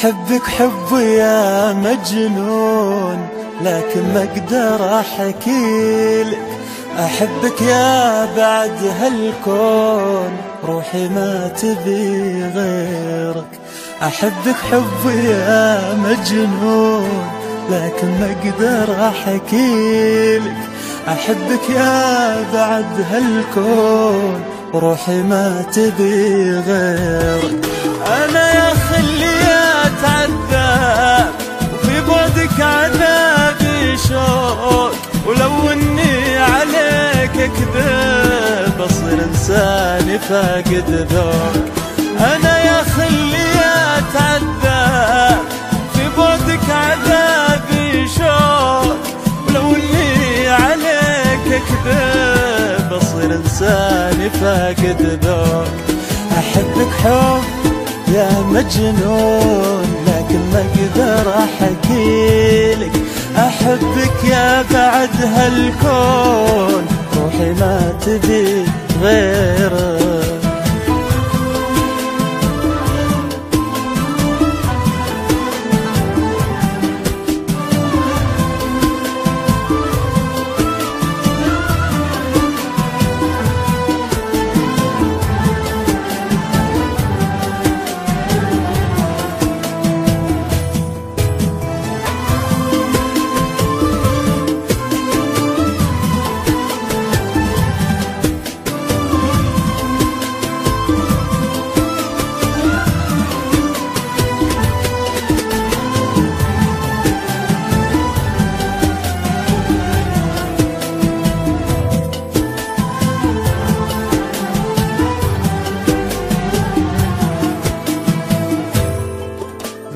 أحبك حب يا مجنون، لكن ما أقدر أحكيلك. أحبك يا بعد هالكون، روحي ما تبي غيرك. أحبك حب يا مجنون، لكن ما أقدر أحكيلك. أحبك يا بعد هالكون، روحي ما تبي غيرك. أنا يا خلي أتعذب، وفي بعدك عذابي شوق. ولو إني عليك أكذب، أصير إنساني فاقد ذوق. أنا يا خلي أتعذب، في بعدك عذابي شوق. ولو إني عليك أكذب، أصير إنساني فاقد ذوق. أحبك حب يا مجنون، لكن ما أقدر أحكيلك. أحبك يا بعد هالكون، روحي ما تبي غيرك.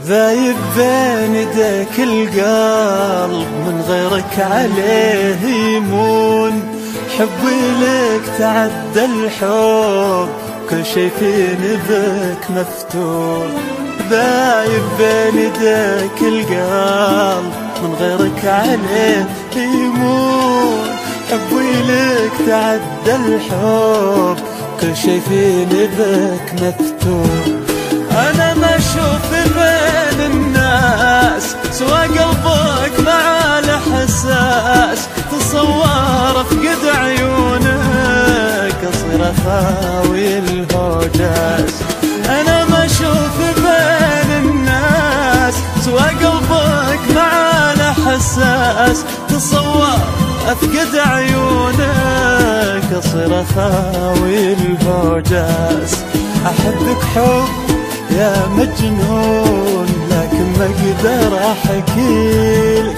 ذايب بين يديك القلب، من غيرك عليه يمون. حبي لك تعدى الحب، كل شي فيني بك مفتون. ذايب بين يديك القلب، من غيرك عليه يمون. حبي لك تعدى الحب، كل شي فيني بك مفتون. أنا ما أشوف بين الناس سوى قلبك مع الإحساس. تصور أفقد عيونك، أصير أخاوي الهوجاس. أنا ما أشوف بين الناس سوى قلبك مع الإحساس. تصور أفقد عيونك، أصير أخاوي الهوجاس. أحبك حب يا مجنون، لكن ما أقدر أحكيلك.